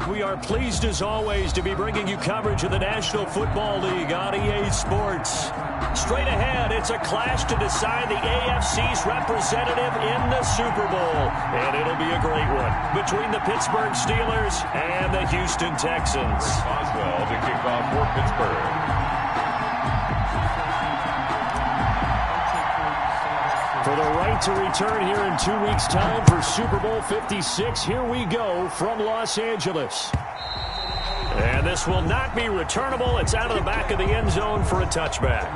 We are pleased as always to be bringing you coverage of the National Football League on EA Sports. Straight ahead, it's a clash to decide the AFC's representative in the Super Bowl. And it'll be a great one between the Pittsburgh Steelers and the Houston Texans. Oswald to kick off for Pittsburgh. For the right to return here in 2 weeks' time for Super Bowl 56, here we go from Los Angeles. And this will not be returnable. It's out of the back of the end zone for a touchback.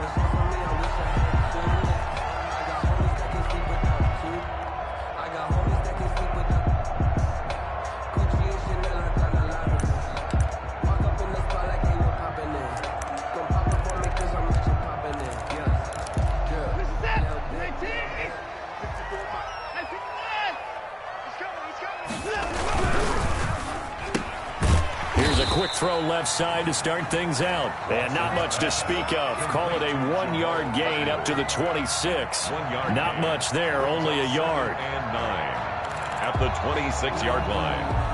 Quick throw left side to start things out. And not much to speak of. Call it a 1-yard gain up to the 26. Not much there, only a yard. And 9 at the 26-yard line.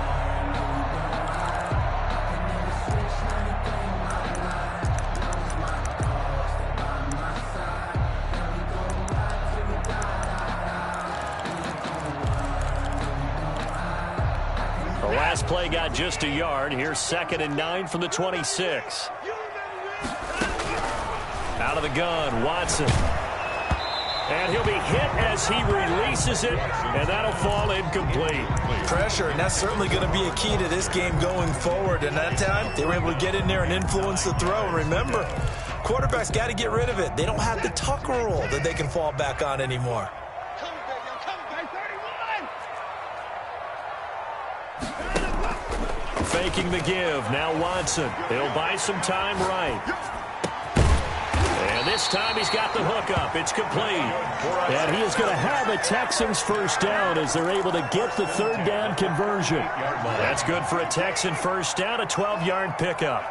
Last play got just a yard. Here's 2nd and 9 from the 26. Out of the gun, Watson. And he'll be hit as he releases it, and that'll fall incomplete. Pressure, and that's certainly going to be a key to this game going forward. And that time, they were able to get in there and influence the throw. And remember, quarterbacks got to get rid of it. They don't have the tuck rule that they can fall back on anymore. Faking the give. Now Watson. He'll buy some time right. And this time he's got the hook up. It's complete. And he is going to have a Texans first down as they're able to get the 3rd down conversion. That's good for a Texan first down, a 12-yard pickup.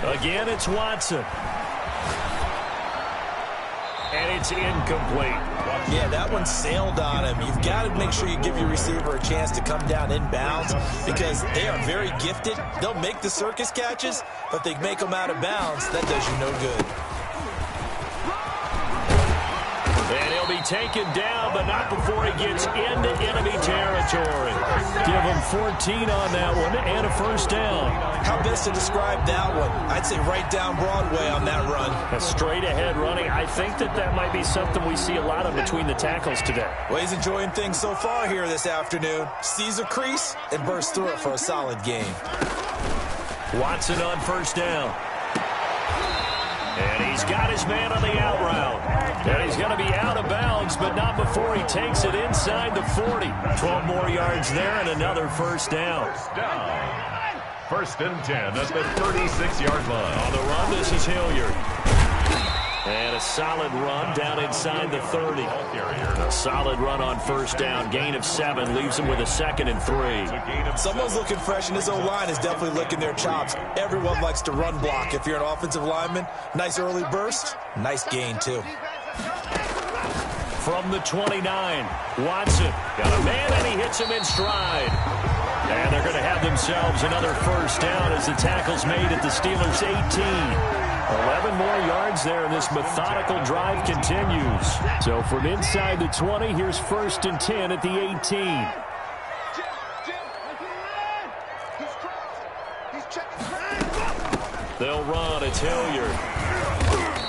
Again, it's Watson. And it's incomplete. Yeah, that one sailed on him. You've got to make sure you give your receiver a chance to come down inbounds because they are very gifted. They'll make the circus catches, but they make them out of bounds. That does you no good. And he'll be taken down, but not before he gets into enemy territory. Give him 14 on that one and a first down. How best to describe that one? I'd say right down Broadway on that run. A straight ahead running. I think that might be something we see a lot of between the tackles today. Well, he's enjoying things so far here this afternoon. Sees a crease and bursts through it for a solid game. Watson on first down. And he's got his man on the out route. And he's going to be out of bounds, but not before he takes it inside the 40. 12 more yards there and another first down. First and 10 at the 36-yard line. On the run, this is Hilliard. And a solid run down inside the 30. A solid run on first down. Gain of 7 leaves him with a 2nd and 3. Someone's looking fresh, and his O-line is definitely licking their chops. Everyone likes to run block. If you're an offensive lineman, nice early burst, nice gain, too. From the 29, Watson got a man, and he hits him in stride. And they're going to have themselves another first down as the tackle's made at the Steelers' 18. 11 more yards there, and this methodical drive continues. So from inside the 20, here's 1st and 10 at the 18. They'll run. It's Hilliard.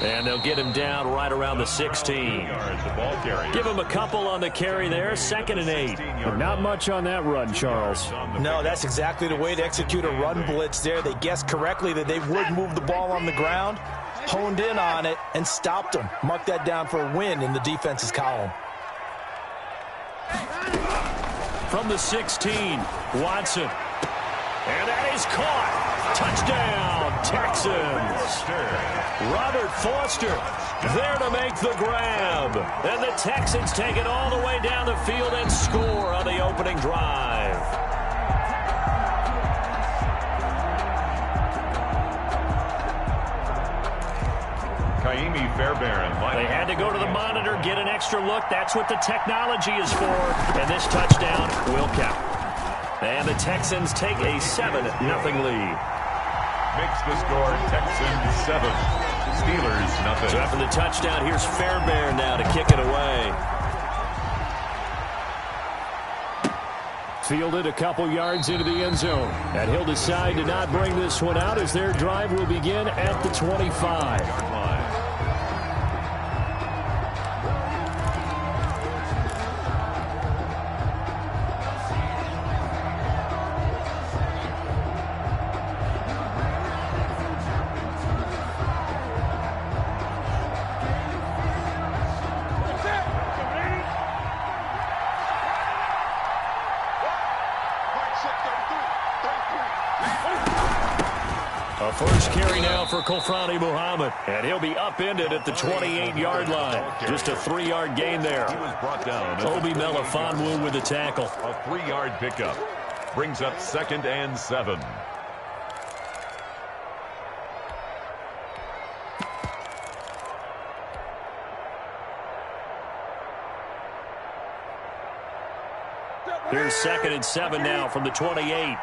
And they'll get him down right around the 16. Give him a couple on the carry there. 2nd and 8. But not much on that run, Charles. No, that's exactly the way to execute a run blitz there. They guessed correctly that they would move the ball on the ground, honed in on it, and stopped them. Mark that down for a win in the defense's column. From the 16, Watson. And that is caught. Touchdown, Texans. Robert Foster there to make the grab. And the Texans take it all the way down the field and score on the opening drive. They had to go to the monitor, get an extra look. That's what the technology is for. And this touchdown will count. And the Texans take a 7-0 lead. Makes the score Texans 7, Steelers nothing. So after the touchdown, here's Fairbairn now to kick it away. Fielded a couple yards into the end zone. And he'll decide to not bring this one out as their drive will begin at the 25. A first carry now for Kofrani Muhammad, and he'll be upended at the 28-yard line. Just a 3-yard gain there. He was brought down. Obi Melifonwu with the tackle. A 3-yard pickup. Brings up 2nd and 7. Here's 2nd and 7 now from the 28.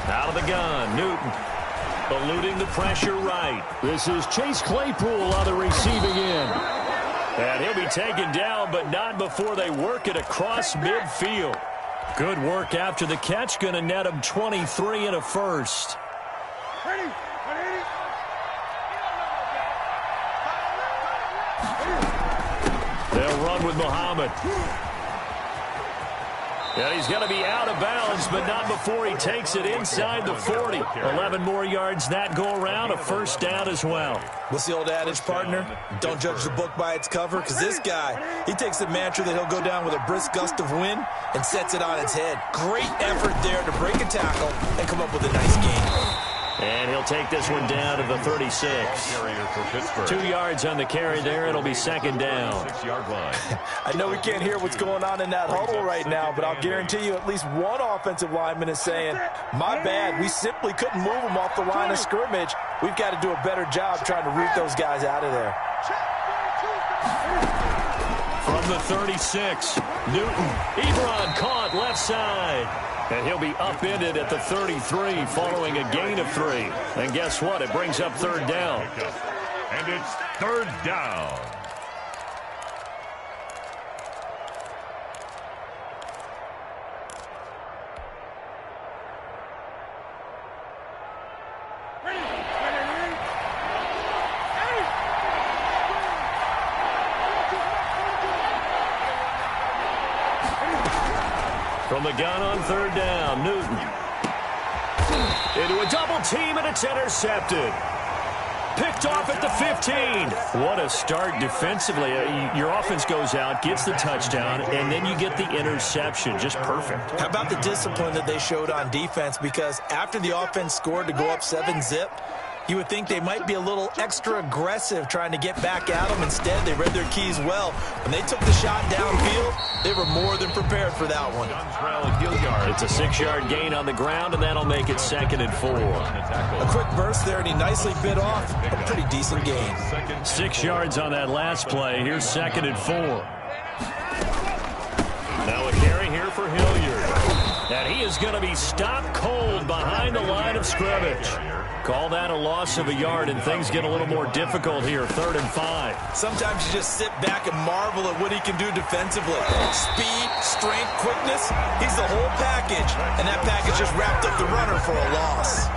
Out of the gun, Newton. Eluding the pressure right. This is Chase Claypool on the receiving end. And he'll be taken down, but not before they work it across midfield. Good work after the catch. Going to net him 23 and a first. They'll run with Muhammad. And he's going to be out of bounds, but not before he takes it inside the 40. 11 more yards that go around, a first down as well. What's the old adage, partner? Don't judge the book by its cover, because this guy, he takes the mantra that he'll go down with a brisk gust of wind and sets it on its head. Great effort there to break a tackle and come up with a nice gain. And he'll take this one down to the 36. 2 yards on the carry there. It'll be 2nd down. 6-yard line. I know we can't hear what's going on in that huddle right now, but I'll guarantee you at least one offensive lineman is saying, my bad, we simply couldn't move them off the line of scrimmage. We've got to do a better job trying to root those guys out of there. From the 36, Newton. Ebron caught left side. And he'll be upended at the 33 following a gain of 3. And guess what? It brings up 3rd down. And it's 3rd down. From the gun on 3rd down, Newton. Into a double team, and it's intercepted. Picked off at the 15. What a start defensively. Your offense goes out, gets the touchdown, and then you get the interception. Just perfect. How about the discipline that they showed on defense? Because after the offense scored to go up 7-zip, you would think they might be a little extra aggressive trying to get back at them. Instead, they read their keys well. When they took the shot downfield, they were more than prepared for that one. It's a 6-yard gain on the ground, and that'll make it 2nd and 4. A quick burst there, and he nicely bit off a pretty decent gain. 6 yards on that last play. Here's 2nd and 4. Now a carry here for Hilliard. And he is going to be stopped cold behind the line of scrimmage. Call that a loss of a yard, and things get a little more difficult here. 3rd and 5. Sometimes you just sit back and marvel at what he can do defensively. Speed, strength, quickness, he's the whole package. And that package just wrapped up the runner for a loss.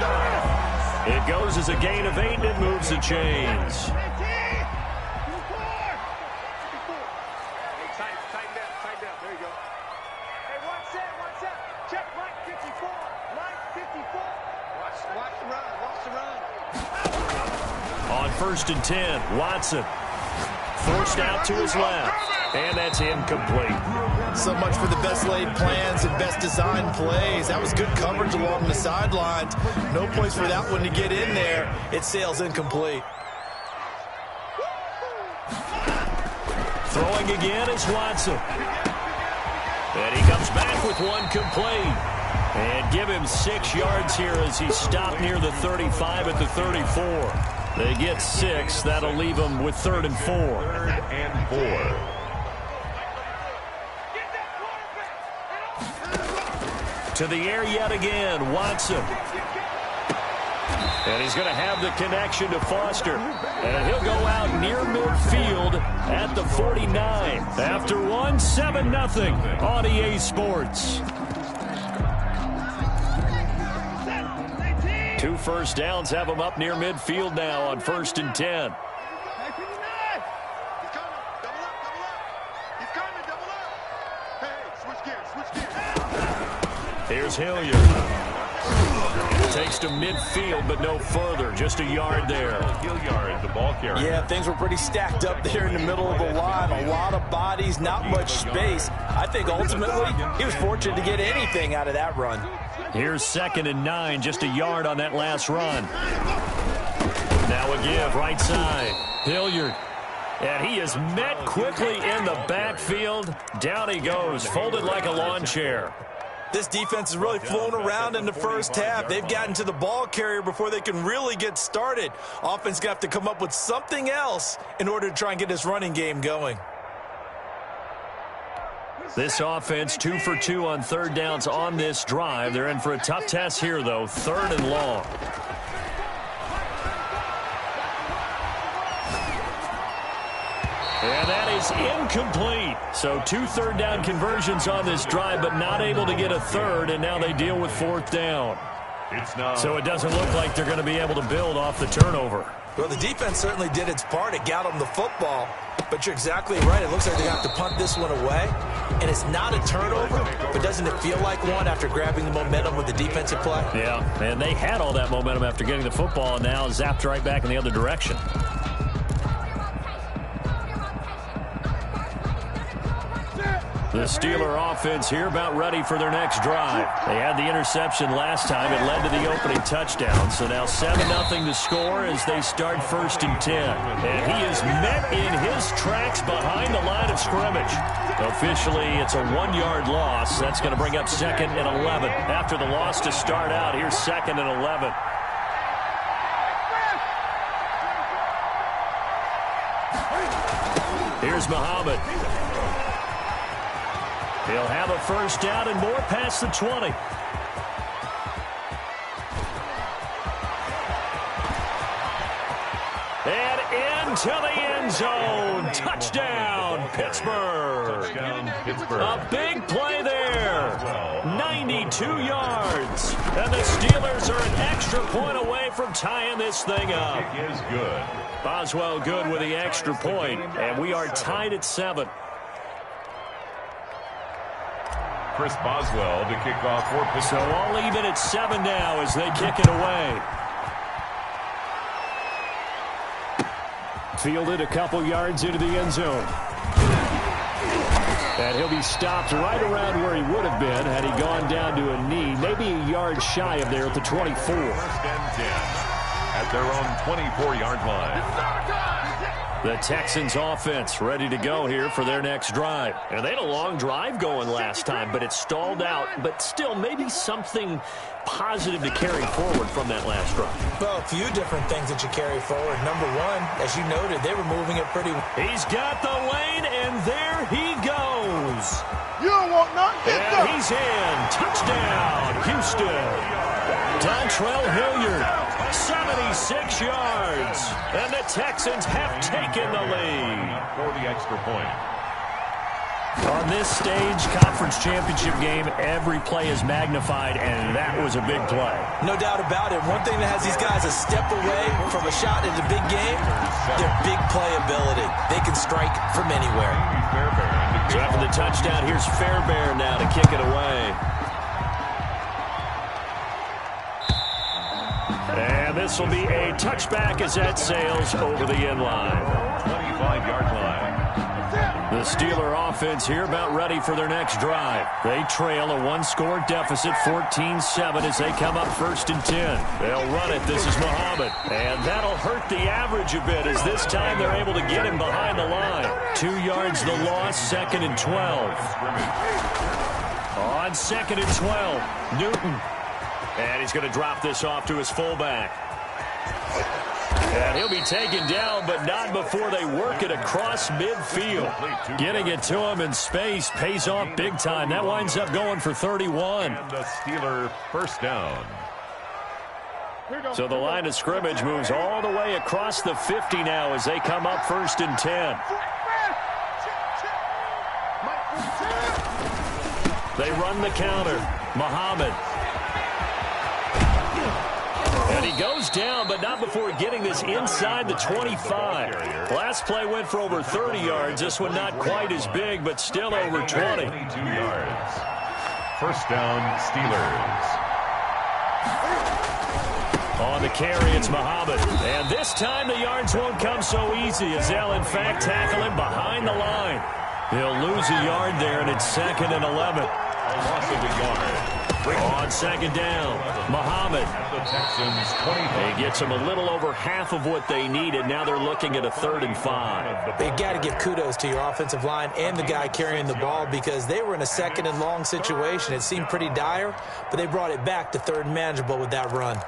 It goes as a gain of 8, and it moves the chains. On 1st and 10, Watson forced out to his left, and that's incomplete. So much for the best laid plans and best designed plays. That was good coverage along the sidelines. No place for that one to get in there. It sails incomplete. Throwing again is Watson. And he comes back with one complete. And give him 6 yards here as he stopped near the 35 at the 34. They get 6. That'll leave them with 3rd and 4. 3rd and 4. To the air yet again, Watson. And he's going to have the connection to Foster. And he'll go out near midfield at the 49. After 7-0 on EA Sports. 2 first downs have them up near midfield now on 1st and 10. Here's Hilliard. Takes to midfield, but no further. Just a yard there. Hilliard, the ball carrier. Yeah, things were pretty stacked up there in the middle of the line. A lot of bodies, not much space. I think ultimately he was fortunate to get anything out of that run. Here's 2nd and 9. Just a yard on that last run. Now a give right side. Hilliard. And he is met quickly in the backfield. Down he goes, folded like a lawn chair. This defense has really flown around in the first half. They've gotten to the ball carrier before they can really get started. Offense got to come up with something else in order to try and get this running game going. This offense 2 for 2 on 3rd downs on this drive. They're in for a tough test here, though. 3rd and long. And that is incomplete. So 2 3rd down conversions on this drive, but not able to get a 3rd, and now they deal with 4th down. So it doesn't look like they're going to be able to build off the turnover. Well, the defense certainly did its part. It got them the football, but you're exactly right. It looks like they have to punt this one away, and it's not a turnover, but doesn't it feel like one after grabbing the momentum with the defensive play? Yeah, and they had all that momentum after getting the football, and now zapped right back in the other direction. The Steeler offense here about ready for their next drive. They had the interception last time. It led to the opening touchdown. So now 7-0 to score as they start 1st and 10. And he is met in his tracks behind the line of scrimmage. Officially, it's a 1-yard loss. That's going to bring up 2nd and 11. After the loss to start out, here's 2nd and 11. Here's Muhammad. He'll have a 1st down and more past the 20. And into the end zone. Touchdown, Pittsburgh. Touchdown, Pittsburgh. A big play there. 92 yards. And the Steelers are an extra point away from tying this thing up. It is good. Boswell good with the extra point, and we are tied at 7. Chris Boswell to kick off for Pittsburgh. So all even at 7 now as they kick it away. Fielded a couple yards into the end zone. And he'll be stopped right around where he would have been had he gone down to a knee, maybe a yard shy of there at the 24. 1st and 10 at their own 24-yard line. The Texans offense ready to go here for their next drive. And they had a long drive going last time, but it stalled out. But still, maybe something positive to carry forward from that last drive. Well, a few different things that you carry forward. Number one, as you noted, they were moving it pretty well. He's got the lane, and there he goes. You don't want nothing. And he's in. Touchdown, Houston. Dontrell Hilliard, 76 yards. And the Texans have taken the lead. For the extra point. On this stage, conference championship game, every play is magnified, and that was a big play. No doubt about it. One thing that has these guys a step away from a shot in the big game, their big playability. They can strike from anywhere. So after the touchdown, here's Fairbairn now to kick it away. And this will be a touchback as that sails over the end line. 25-yard line. The Steeler offense here about ready for their next drive. They trail a 1-score deficit, 14-7, as they come up 1st and 10. They'll run it. This is Muhammad. And that'll hurt the average a bit as this time they're able to get him behind the line. 2 yards the loss, 2nd and 12. On 2nd and 12, Newton. And he's going to drop this off to his fullback. And he'll be taken down, but not before they work it across midfield. Getting it to him in space pays off big time. That winds up going for 31. And the Steeler first down. So the line of scrimmage moves all the way across the 50 now as they come up 1st and 10. They run the counter. Muhammad. And he goes down, but not before getting this inside the 25. Last play went for over 30 yards. This one not quite as big, but still over 20. 22 yards. First down, Steelers. On the carry, it's Muhammad. And this time the yards won't come so easy as they'll, in fact, tackle him behind the line. He'll lose a yard there, and it's 2nd and 11. A loss of a yard. On 2nd down, Muhammad. The Texans 25. He gets them a little over half of what they needed. Now they're looking at a 3rd and 5. You got to give kudos to your offensive line and the guy carrying the ball because they were in a 2nd and long situation. It seemed pretty dire, but they brought it back to 3rd and manageable with that run.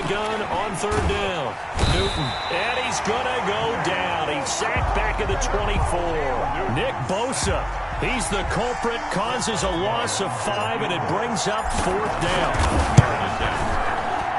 Gun on 3rd down. Newton. And he's going to go down. He's sacked back at the 24. Nick Bosa. He's the culprit. Causes a loss of 5, and it brings up 4th down.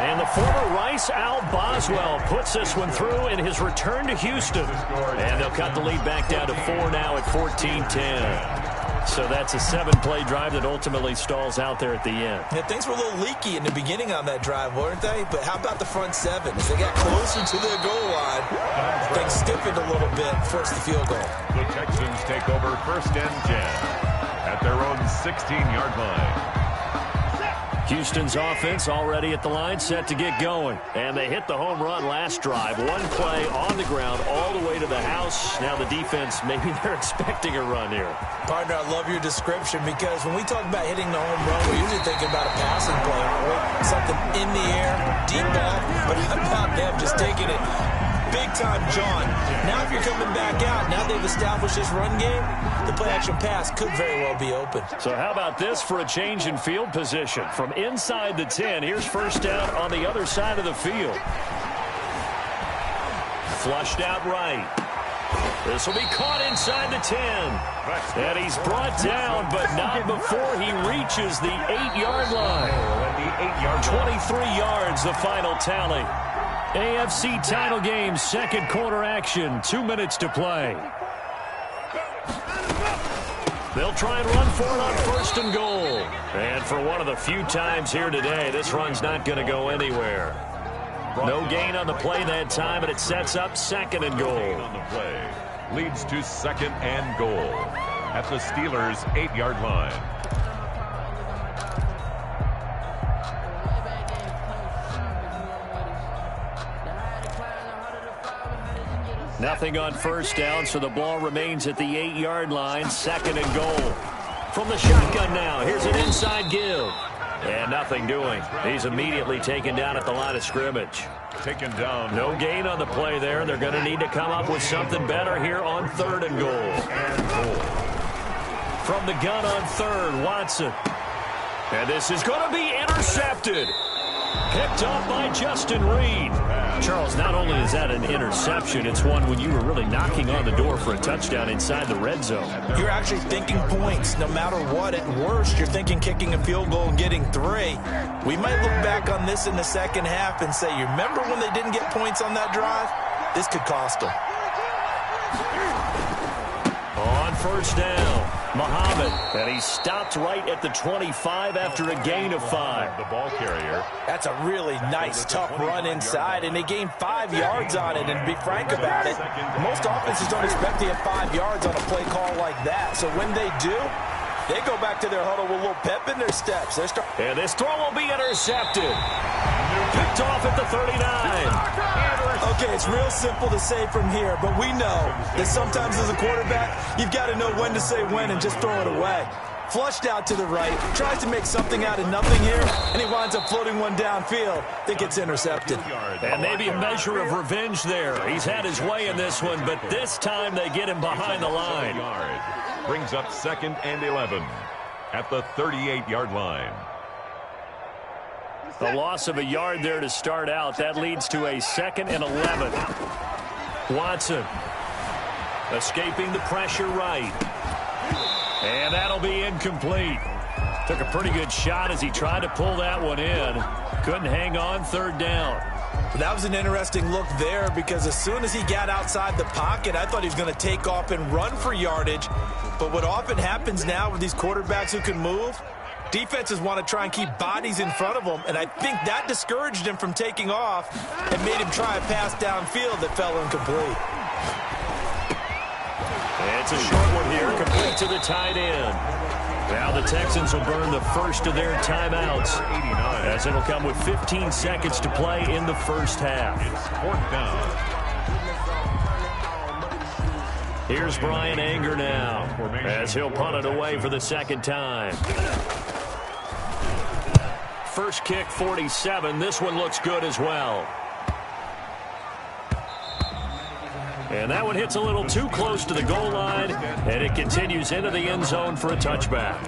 And the former Rice Al Boswell puts this one through in his return to Houston. And they'll cut the lead back down to 4 now at 14-10. So that's a 7-play drive that ultimately stalls out there at the end. Yeah, things were a little leaky in the beginning on that drive, weren't they? But how about the front 7? As they got closer to their goal line, things stiffened a little bit, forced the field goal. The Texans take over 1st and 10 at their own 16-yard line. Houston's offense already at the line, set to get going. And they hit the home run last drive. One play on the ground all the way to the house. Now the defense, maybe they're expecting a run here. Partner, I love your description because when we talk about hitting the home run, we're usually thinking about a passing play, aren't we? Something in the air, deep ball. But how about them just taking it big time, John? Now if you're coming back out, now they've established this run game, the play-action pass could very well be open. So how about this for a change in field position? From inside the 10, here's 1st down on the other side of the field. Flushed out right. This will be caught inside the 10. And he's brought down, but not before he reaches the 8-yard line. 23 yards, the final tally. AFC title game, 2nd quarter action, 2 minutes to play. They'll try and run for it on 1st and goal. And for one of the few times here today, this run's not going to go anywhere. No gain on the play that time, and it sets up 2nd and goal. On the play leads to 2nd and goal at the Steelers' 8-yard line. Nothing on 1st down, so the ball remains at the 8-yard line. 2nd and goal. From the shotgun now, here's an inside give. And nothing doing. He's immediately taken down at the line of scrimmage. Taken down. No gain on the play there. They're going to need to come up with something better here on 3rd and goal. From the gun on 3rd, Watson. And this is going to be intercepted. Picked off by Justin Reed. Charles, not only is that an interception, it's one when you were really knocking on the door for a touchdown inside the red zone. You're actually thinking points no matter what. At worst, you're thinking kicking a field goal and getting 3. We might look back on this in the 2nd half and say, you remember when they didn't get points on that drive? This could cost them. On 1st down, Muhammad. And he stopped right at the 25 after a gain of 5. The ball carrier. That's a really nice, tough run inside, and they gained 5 yards on it. And to be frank about it, most offenses don't expect to get 5 yards on a play call like that. So when they do, they go back to their huddle with a little pep in their steps. And this throw will be intercepted. Picked off at the 39. Okay, it's real simple to say from here, but we know that sometimes as a quarterback, you've got to know when to say when and just throw it away. Flushed out to the right, tries to make something out of nothing here, and he winds up floating one downfield that gets intercepted. And maybe a measure of revenge there. He's had his way in this one, but this time they get him behind the line. Brings up 2nd and 11 at the 38-yard line. A loss of a yard there to start out. That leads to a 2nd and 11. Watson escaping the pressure right. And that'll be incomplete. Took a pretty good shot as he tried to pull that one in. Couldn't hang on, 3rd down. That was an interesting look there because as soon as he got outside the pocket, I thought he was going to take off and run for yardage. But what often happens now with these quarterbacks who can move, defenses want to try and keep bodies in front of them, and I think that discouraged him from taking off and made him try a pass downfield that fell incomplete. It's a short one here, complete to the tight end. Now the Texans will burn the first of their timeouts, as it'll come with 15 seconds to play in the first half. It's 4th down. Here's Brian Anger now, as he'll punt it away for the 2nd time. First kick, 47. This one looks good as well. And that one hits a little too close to the goal line, and it continues into the end zone for a touchback.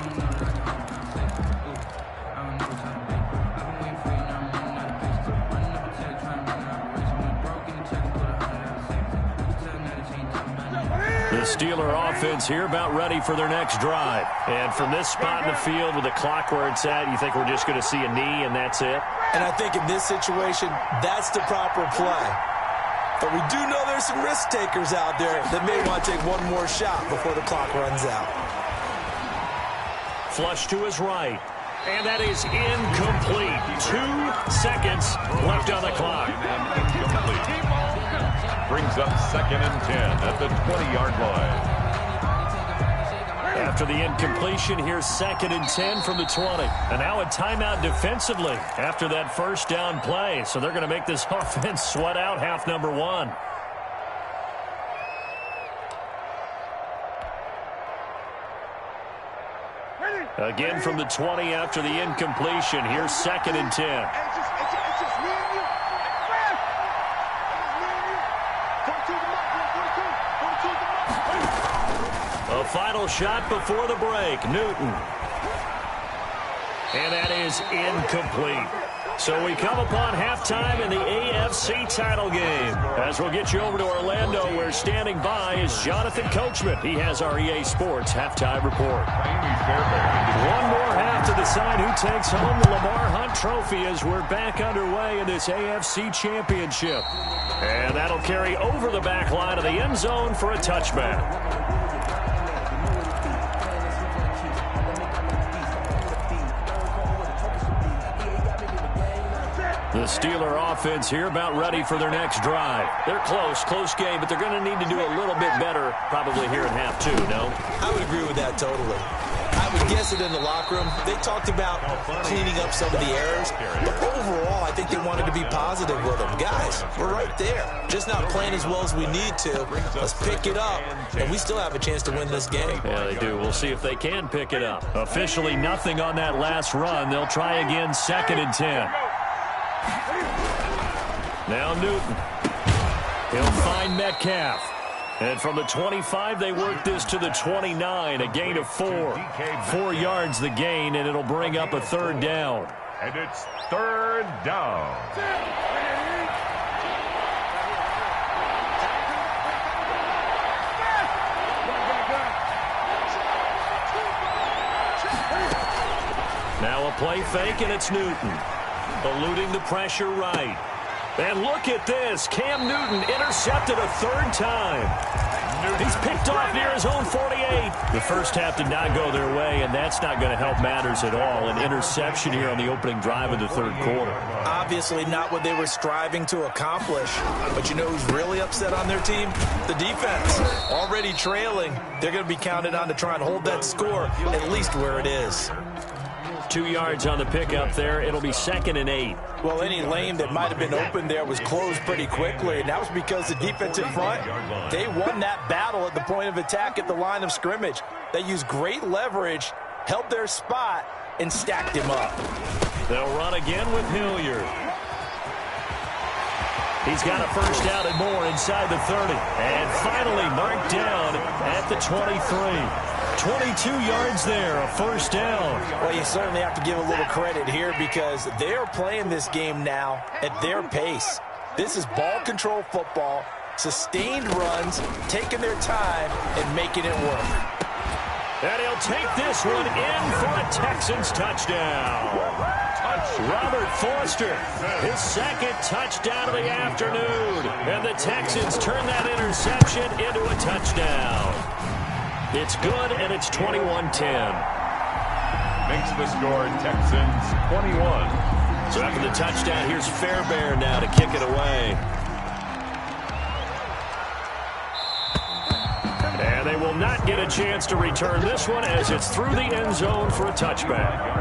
The Steeler offense here about ready for their next drive. And from this spot in the field with the clock where it's at, you think we're just going to see a knee and that's it? And I think in this situation, that's the proper play. But we do know there's some risk takers out there that may want to take one more shot before the clock runs out. Flush to his right. And that is incomplete. 2 seconds left on the clock. Brings up 2nd and 10 at the 20-yard line. After the incompletion, here's 2nd and 10 from the 20. And now a timeout defensively after that first down play. So they're going to make this offense sweat out half number 1. Again from the 20 after the incompletion. Here's 2nd and 10. A final shot before the break. Newton. And that is incomplete. So we come upon halftime in the AFC title game. As we'll get you over to Orlando, where standing by is Jonathan Coachman. He has our EA Sports halftime report. One more half to decide who takes home the Lamar Hunt Trophy as we're back underway in this AFC Championship. And that'll carry over the back line of the end zone for a touchback. The Steeler offense here about ready for their next drive. They're close game, but they're going to need to do a little bit better probably here in half 2, no? I would agree with that totally. I would guess it in the locker room. They talked about cleaning up some of the errors, but overall, I think they wanted to be positive with them. Guys, we're right there. Just not playing as well as we need to. Let's pick it up, and we still have a chance to win this game. Yeah, they do. We'll see if they can pick it up. Officially nothing on that last run. They'll try again, 2nd and 10. Now Newton. He'll find Metcalf. And from the 25, they work this to the 29, a gain of 4. 4 yards the gain, and it'll bring up a 3rd down. And it's 3rd down. Now a play fake, and it's Newton. Eluding the pressure right. And look at this. Cam Newton intercepted a 3rd time. He's picked off near his own 48. The first half did not go their way, and that's not going to help matters at all. An interception here on the opening drive of the 3rd quarter. Obviously not what they were striving to accomplish. But you know who's really upset on their team? The defense. Already trailing. They're going to be counted on to try and hold that score at least where it is. 2 yards on the pickup there. It'll be 2nd and 8. Well, any lane that might have been open there was closed pretty quickly, and that was because the defense in front, they won that battle at the point of attack at the line of scrimmage. They used great leverage, held their spot, and stacked him up. They'll run again with Hilliard. He's got a first down and more inside the 30. And finally marked down at the 23. 22 yards there, a first down. Well, you certainly have to give a little credit here because they're playing this game now at their pace. This is ball control football, sustained runs, taking their time and making it work. And he'll take this one in for a Texans touchdown. Robert Foster, his second touchdown of the afternoon. And the Texans turn that interception into a touchdown. It's good, and it's 21-10. Makes the score Texans 21. So after the touchdown, here's Fairbairn now to kick it away. And they will not get a chance to return this one as it's through the end zone for a touchback.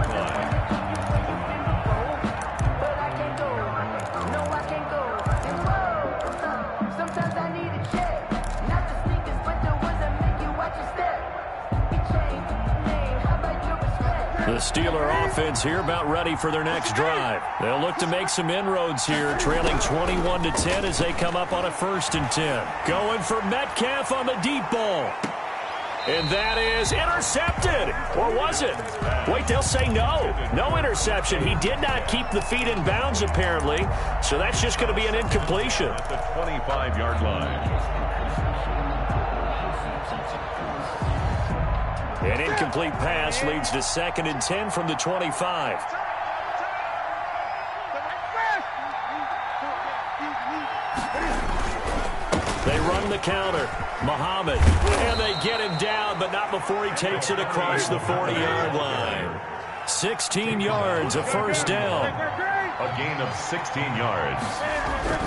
The Steeler offense here about ready for their next drive. They'll look to make some inroads here, trailing 21-10 as they come up on a 1st and 10. Going for Metcalf on the deep ball. And that is intercepted. Or was it? Wait, they'll say no. No interception. He did not keep the feet in bounds, apparently. So that's just going to be an incompletion. At the 25-yard line. An incomplete pass leads to 2nd and 10 from the 25. They run the counter. Muhammad. And they get him down, but not before he takes it across the 40-yard line. 16 yards, a first down. A gain of 16 yards.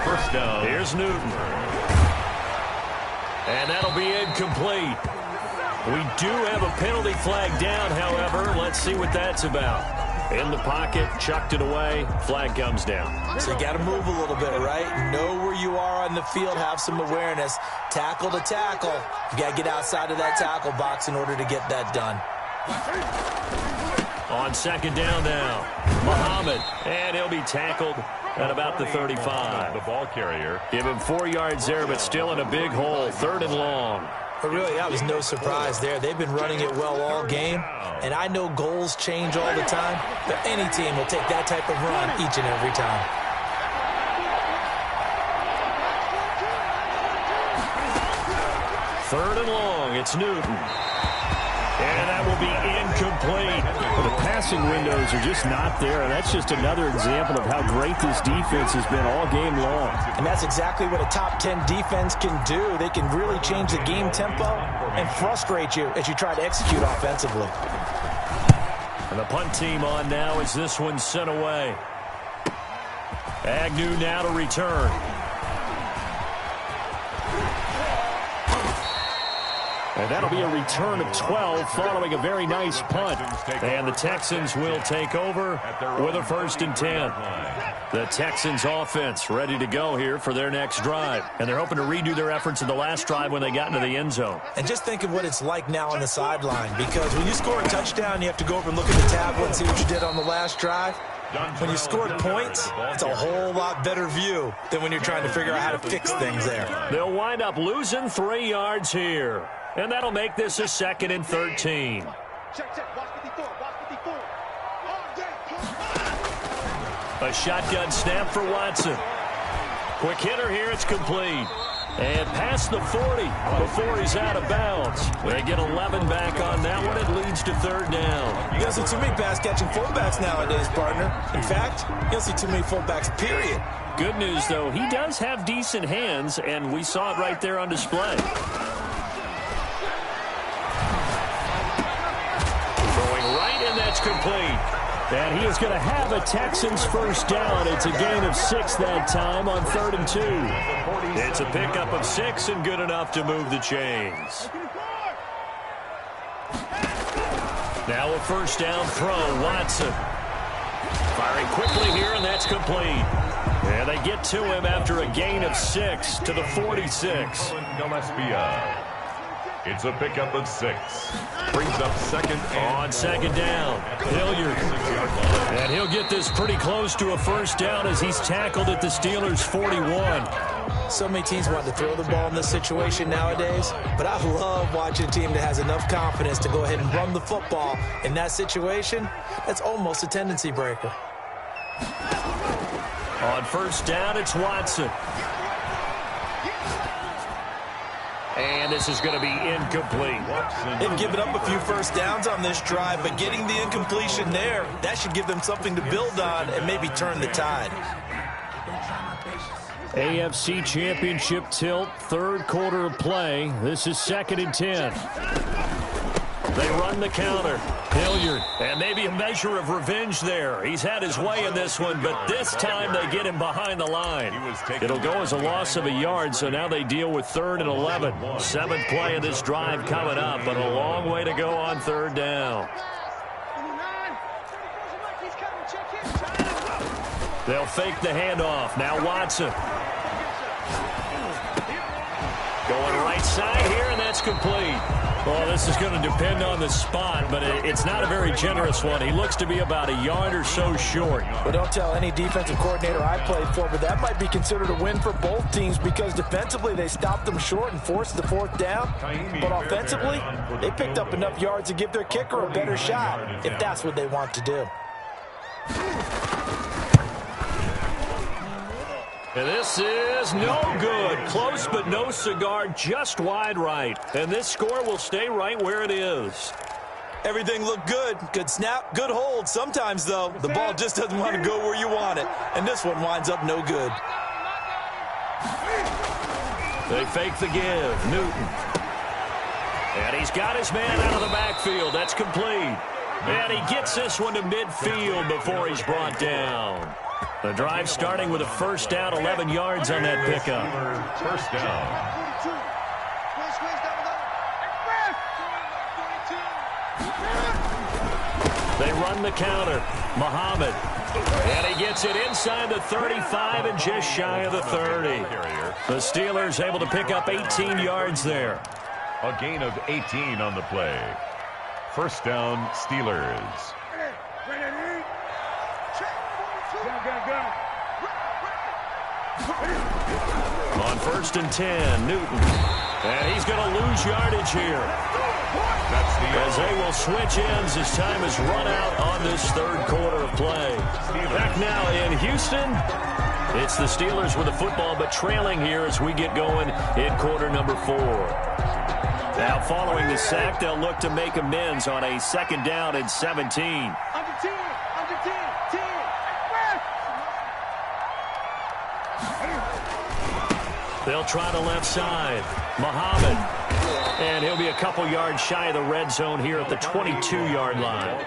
First down. Here's Newton. And that'll be incomplete. We do have a penalty flag down, however. Let's see what that's about. In the pocket, chucked it away, flag comes down. So you got to move a little bit, right? Know where you are on the field, have some awareness. Tackle to tackle. You got to get outside of that tackle box in order to get that done. On 2nd down now, Muhammad, and he'll be tackled at about the 35. The ball carrier. Give him 4 yards there, but still in a big hole, 3rd and long. But really, that was no surprise there. They've been running it well all game, and I know goals change all the time, but any team will take that type of run each and every time. Third and long, it's Newton. And that will be incomplete. The passing windows are just not there. And that's just another example of how great this defense has been all game long. And that's exactly what a top 10 defense can do. They can really change the game tempo and frustrate you as you try to execute offensively. And the punt team on now as this one's sent away. Agnew now to return. And that'll be a return of 12 following a very nice punt. And the Texans will take over with a 1st and 10. The Texans offense ready to go here for their next drive. And they're hoping to redo their efforts in the last drive when they got into the end zone. And just think of what it's like now on the sideline, because when you score a touchdown, you have to go over and look at the tablet and see what you did on the last drive. When you scored points, it's a whole lot better view than when you're trying to figure out how to fix things there. They'll wind up losing 3 yards here. And that'll make this a 2nd and 13. A shotgun snap for Watson. Quick hitter here, it's complete. And past the 40 before he's out of bounds. They get 11 back on that one. It leads to 3rd down. You don't see too many pass-catching fullbacks nowadays, partner. In fact, you don't see too many fullbacks, period. Good news, though, he does have decent hands, and we saw it right there on display. That's complete. And he is going to have a Texans first down. It's a gain of 6 that time on 3rd and 2. It's a pickup of 6 and good enough to move the chains. Now a first down throw, Watson. Firing quickly here, and that's complete. And they get to him after a gain of 6 to the 46. It's a pickup of 6. Brings up second and on second down. Hilliard. And he'll get this pretty close to a first down as he's tackled at the Steelers' 41. So many teams want to throw the ball in this situation nowadays, but I love watching a team that has enough confidence to go ahead and run the football. In that situation, that's almost a tendency breaker. On first down, it's Watson. And this is going to be incomplete. They've given up a few first downs on this drive, but getting the incompletion there, that should give them something to build on and maybe turn the tide. AFC Championship tilt, third quarter of play. This is 2nd and 10. They run the counter. Hilliard, and maybe a measure of revenge there. He's had his way in this one, but this time they get him behind the line. It'll go as a loss of a yard, so now they deal with 3rd and 11. 7th play of this drive coming up, but a long way to go on 3rd down. They'll fake the handoff. Now Watson. Going right side here, and that's complete. Well, this is going to depend on the spot, but it's not a very generous one. He looks to be about a yard or so short. Well, don't tell any defensive coordinator I played for, but that might be considered a win for both teams because defensively they stopped them short and forced the 4th down. But offensively, they picked up enough yards to give their kicker a better shot if that's what they want to do. And this is no good. Close but no cigar, just wide right. And this score will stay right where it is. Everything looked good. Good snap, good hold. Sometimes, though, the ball just doesn't want to go where you want it. And this one winds up no good. They fake the give. Newton. And he's got his man out of the backfield. That's complete. And he gets this one to midfield before he's brought down. The drive starting with a first down, 11 yards on that pickup. First down. They run the counter. Muhammad. And he gets it inside the 35 and just shy of the 30. The Steelers able to pick up 18 yards there. A gain of 18 on the play. First down, Steelers. On 1st and 10, Newton. And he's going to lose yardage here. As they will switch ends as time is run out on this 3rd quarter of play. Back now in Houston, it's the Steelers with the football, but trailing here as we get going in quarter number 4. Now following the sack, they'll look to make amends on a 2nd down and 17. They'll try the left side. Muhammad. And he'll be a couple yards shy of the red zone here at the 22-yard line.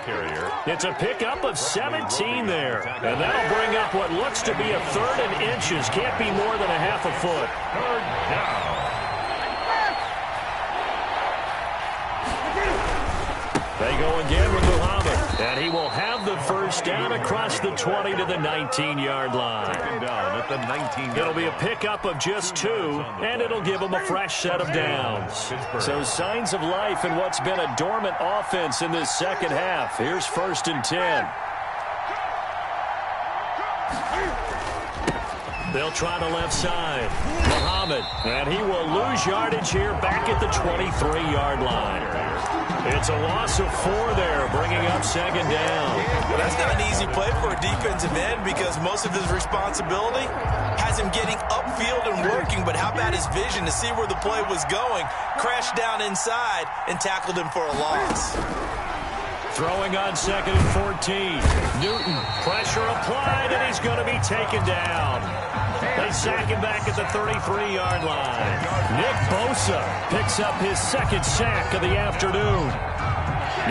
It's a pickup of 17 there. And that'll bring up what looks to be a 3rd and inches. Can't be more than a half a foot. 3rd down. They go again with Muhammad. And he will have the first down across the 20 to the 19-yard line. Down at the 19. It'll be a pickup of just 2, and it'll give them a fresh set of downs. So signs of life in what's been a dormant offense in this second half. Here's 1st and 10. They'll try the left side. Muhammad, and he will lose yardage here back at the 23-yard line. It's a loss of 4 there, bringing up 2nd down. Well, that's not an easy play for a defensive end because most of his responsibility has him getting upfield and working, but how about his vision to see where the play was going, crashed down inside, and tackled him for a loss. Throwing on 2nd and 14. Newton, pressure applied, and he's going to be taken down. They sack him back at the 33-yard line. Nick Bosa picks up his 2nd sack of the afternoon.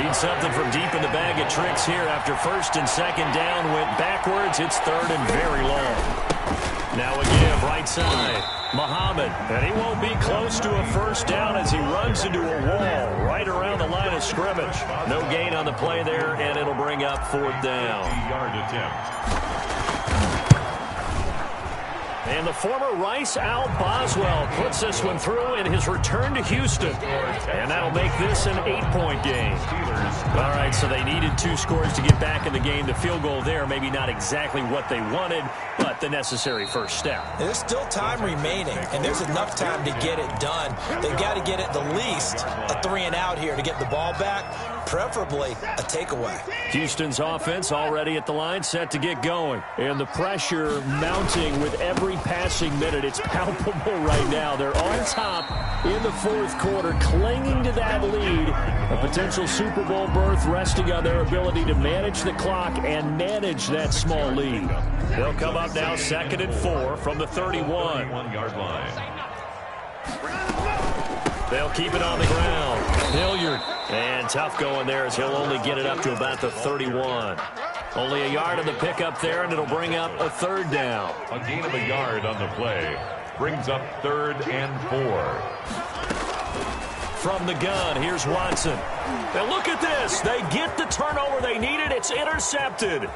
Needs something from deep in the bag of tricks here after 1st and 2nd down went backwards. It's 3rd and very long. Now again, right side. Muhammad, and he won't be close to a first down as he runs into a wall right around the line of scrimmage. No gain on the play there, and it'll bring up 4th down. 3-yard attempt. And the former Rice Al Boswell puts this one through in his return to Houston. And that'll make this an 8-point game. All right, so they needed 2 scores to get back in the game. The field goal there, maybe not exactly what they wanted, but the necessary first step. There's still time remaining, and there's enough time to get it done. They've got to get at the least a 3-and-out here to get the ball back, preferably a takeaway. Houston's offense already at the line, set to get going. And the pressure mounting with every passing minute. It's palpable right now. They're on top in the 4th quarter, clinging to that lead. A potential Super Bowl berth resting on their ability to manage the clock and manage that small lead. They'll come up now 2nd and 4 from the 31-yard line. They'll keep it on the ground. Hilliard. And tough going there as he'll only get it up to about the 31. Only a yard on the pickup there, and it'll bring up a 3rd down. A gain of a yard on the play. Brings up 3rd and 4. From the gun, here's Watson. And look at this. They get the turnover they needed. It's intercepted.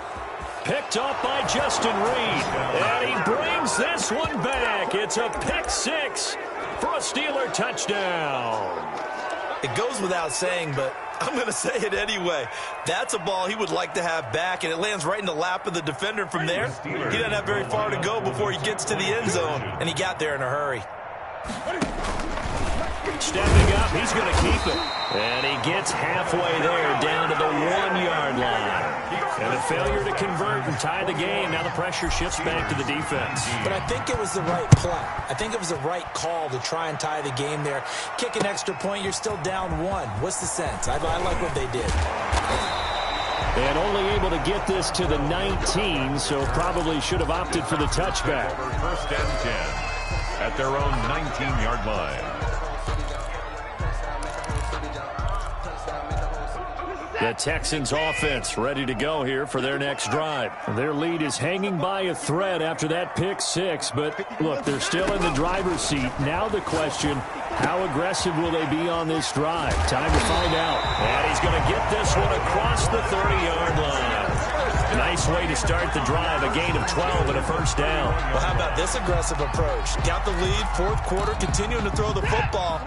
Picked up by Justin Reed. And he brings this one back. It's a pick 6 for a Steeler touchdown. It goes without saying, but I'm going to say it anyway. That's a ball he would like to have back, and it lands right in the lap of the defender from there. He doesn't have very far to go before he gets to the end zone, and he got there in a hurry. Stepping up, he's going to keep it. And he gets halfway there, down to the 1-yard line. And a failure to convert and tie the game. Now the pressure shifts back to the defense. But I think it was the right play. I think it was the right call to try and tie the game there. Kick an extra point, you're still down 1. What's the sense? I like what they did. And only able to get this to the 19, so probably should have opted for the touchback. 1st and 10 at their own 19-yard line. The Texans offense ready to go here for their next drive. Their lead is hanging by a thread after that pick 6, but look, they're still in the driver's seat. Now the question, how aggressive will they be on this drive? Time to find out. And he's going to get this one across the 30-yard line. Nice way to start the drive, a gain of 12 and a 1st down. Well, how about this aggressive approach? Got the lead, 4th quarter, continuing to throw the football.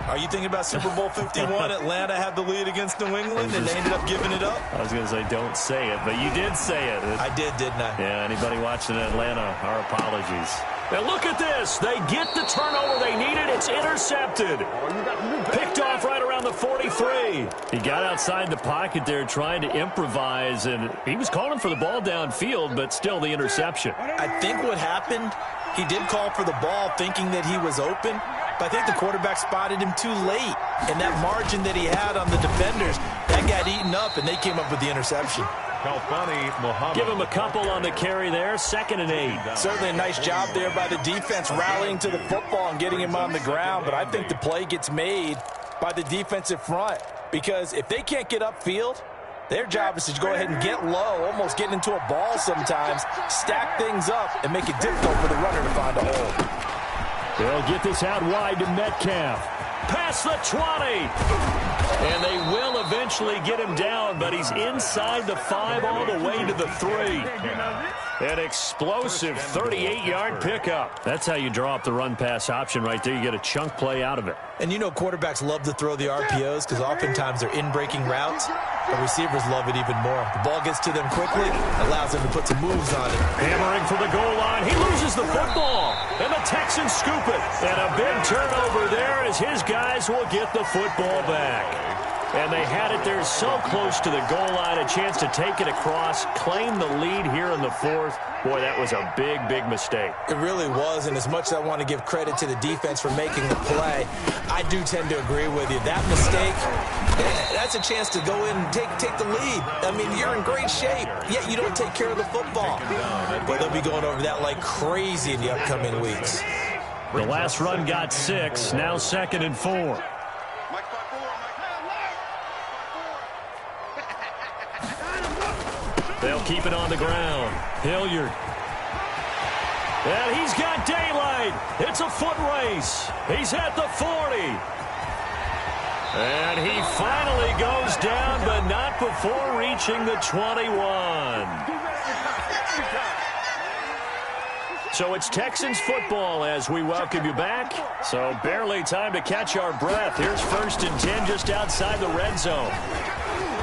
Are you thinking about Super Bowl 51? Atlanta had the lead against New England, and they ended up giving it up? I was going to say don't say it, but you did say it. I did, didn't I? Yeah, anybody watching Atlanta, our apologies. Now look at this. They get the turnover they needed. It's intercepted. Picked off right around the 43. He got outside the pocket there trying to improvise, and he was calling for the ball downfield, but still the interception. I think what happened, he did call for the ball thinking that he was open, but I think the quarterback spotted him too late. And that margin that he had on the defenders, that got eaten up, and they came up with the interception. Give him a couple on the carry there, 2nd and 8. Certainly a nice job there by the defense rallying to the football and getting him on the ground, but I think the play gets made by the defensive front because if they can't get upfield, their job is to go ahead and get low, almost get into a ball sometimes, stack things up, and make it difficult for the runner to find a hole. They'll get this out wide to Metcalf. Past the 20. And they will eventually get him down, but he's inside the 5 all the way to the 3. An explosive 38-yard pickup. That's how you draw up the run-pass option right there. You get a chunk play out of it. And you know quarterbacks love to throw the RPOs because oftentimes they're in-breaking routes. But receivers love it even more. The ball gets to them quickly, allows them to put some moves on it. Hammering for the goal line. He loses the football. And the Texans scoop it. And a big turnover there as his guys will get the football back. And they had it there so close to the goal line, a chance to take it across, claim the lead here in the 4th. Boy, that was a big, big mistake. It really was, and as much as I want to give credit to the defense for making the play, I do tend to agree with you. That mistake, that's a chance to go in and take the lead. I mean, you're in great shape, yet you don't take care of the football. But they'll be going over that like crazy in the upcoming weeks. The last run got 6, now 2nd and 4. They'll keep it on the ground. Hilliard. And he's got daylight. It's a foot race. He's at the 40. And he finally goes down, but not before reaching the 21. So it's Texans football as we welcome you back. So barely time to catch our breath. Here's 1st and 10 just outside the red zone.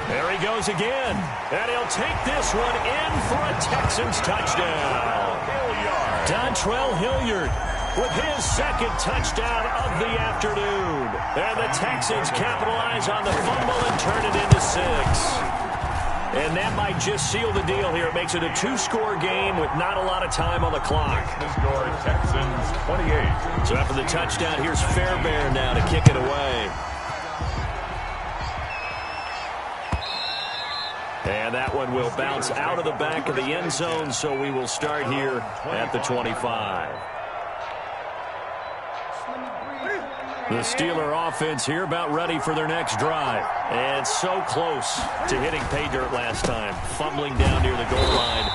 There he goes again. And he'll take this one in for a Texans touchdown. Dontrell Hilliard with his 2nd touchdown of the afternoon. And the Texans capitalize on the fumble and turn it into 6. And that might just seal the deal here. It makes it a 2-score game with not a lot of time on the clock. The score, Texans 28. So after the touchdown, here's Fairbairn now to kick it away. And that one will bounce out of the back of the end zone, so we will start here at the 25. The Steeler offense here about ready for their next drive. And so close to hitting pay dirt last time. Fumbling down near the goal line.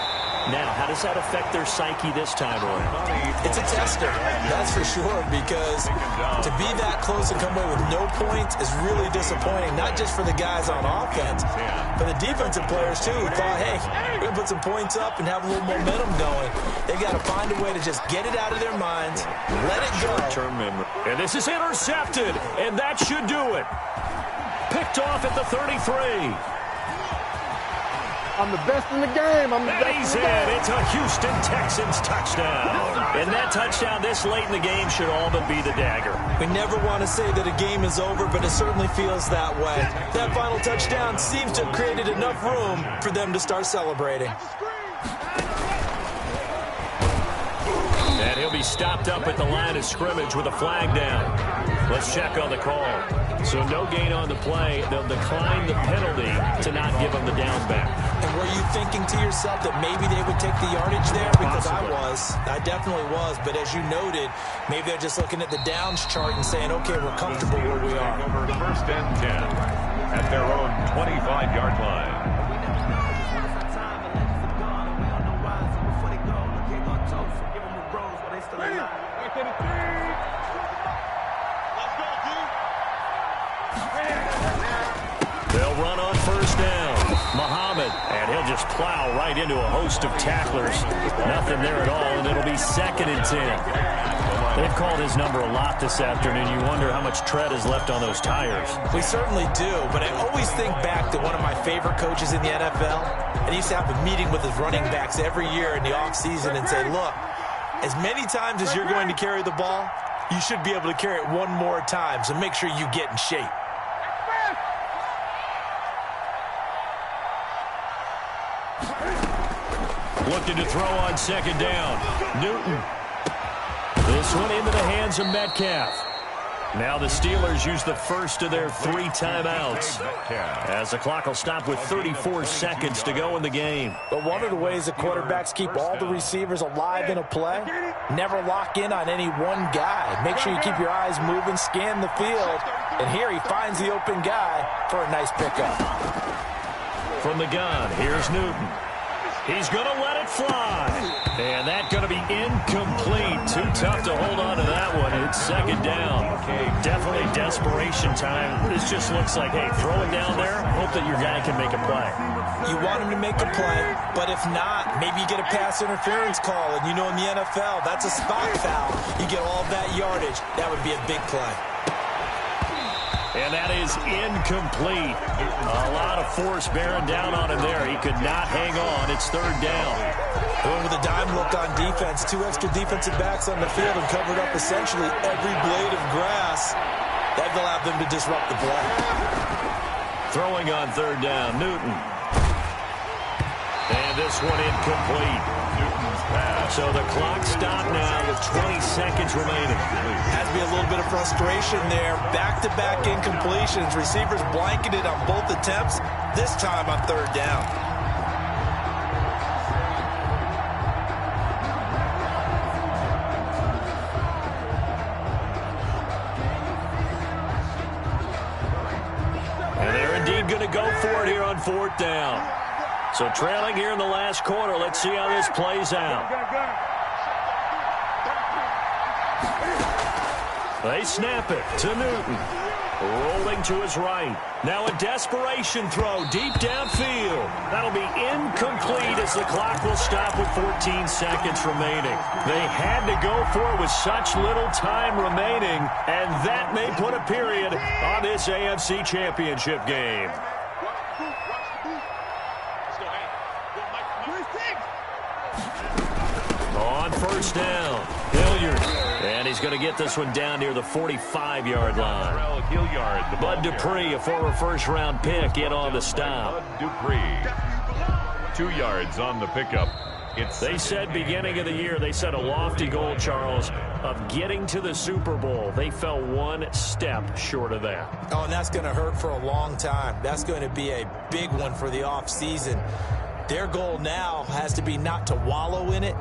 Now, how does that affect their psyche this time around? It's a tester, that's for sure, because to be that close and come away with no points is really disappointing, not just for the guys on offense, but the defensive players, too, who thought, hey, we're going to put some points up and have a little momentum going. They've got to find a way to just get it out of their minds, let it go. Short-term memory. And this is intercepted, and that should do it. Picked off at the 33. I'm the best in the game. I'm the best He's in the game. It's a Houston Texans touchdown. And that touchdown this late in the game should all but be the dagger. We never want to say that a game is over, but it certainly feels that way. That final touchdown seems to have created enough room for them to start celebrating. And he'll be stopped up at the line of scrimmage with a flag down. Let's check on the call. So no gain on the play. They'll decline the penalty to not give him the down back. And were you thinking to yourself that maybe they would take the yardage there? Because I definitely was. But as you noted, maybe they're just looking at the downs chart and saying, okay, we're comfortable where we are. Over 1st and 10 at their own 25-yard line. They'll run on 1st down. Muhammad, and he'll just plow right into a host of tacklers. Nothing there at all, and it'll be 2nd and 10. They've called his number a lot this afternoon. You wonder how much tread is left on those tires. We certainly do, but I always think back to one of my favorite coaches in the NFL. And he used to have a meeting with his running backs every year in the offseason and say, look, as many times as you're going to carry the ball, you should be able to carry it one more time, so make sure you get in shape. Looking to throw on 2nd down. Newton. This one into the hands of Metcalf. Now the Steelers use the first of their 3 timeouts, as the clock will stop with 34 seconds to go in the game. But one of the ways the quarterbacks keep all the receivers alive in a play, never lock in on any one guy. Make sure you keep your eyes moving, scan the field, and here he finds the open guy for a nice pickup. From the gun, here's Newton. He's going to let it fly. And that's going to be incomplete. Too tough to hold on to that one. It's 2nd down. Okay, definitely desperation time. This just looks like, hey, throw it down there. Hope that your guy can make a play. You want him to make a play, but if not, maybe you get a pass interference call. And you know in the NFL, that's a spot foul. You get all that yardage. That would be a big play. And that is incomplete. A lot of force bearing down on him there. He could not hang on. It's 3rd down. Going with a dime look on defense. 2 extra defensive backs on the field and covered up essentially every blade of grass. That will allow them to disrupt the play. Throwing on 3rd down, Newton. And this one incomplete. Newton's pass. So the clock stopped now with 20 seconds remaining. Has to be a little bit of frustration there. Back-to-back incompletions. Receivers blanketed on both attempts, this time on 3rd down. And they're indeed going to go for it here on 4th down. So trailing here in the last quarter. Let's see how this plays out. They snap it to Newton. Rolling to his right. Now a desperation throw deep downfield. That'll be incomplete as the clock will stop with 14 seconds remaining. They had to go for it with such little time remaining, and that may put a period on this AFC Championship game. On first down, Hilliard. And he's going to get this one down near the 45-yard line. Hilliard, Bud Dupree, a former first-round pick, in on the stop. Bud Dupree, 2 yards on the pickup. They said beginning of the year, they set a lofty goal, Charles, of getting to the Super Bowl. They fell one step short of that. Oh, and that's going to hurt for a long time. That's going to be a big one for the offseason. Their goal now has to be not to wallow in it,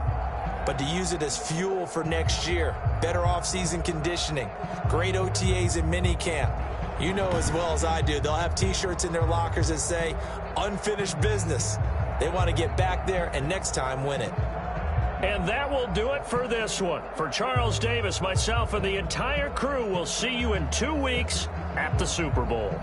but to use it as fuel for next year. Better offseason conditioning, great OTAs and minicamp. You know as well as I do, they'll have T-shirts in their lockers that say, unfinished business. They want to get back there and next time win it. And that will do it for this one. For Charles Davis, myself, and the entire crew, we'll see you in 2 weeks at the Super Bowl.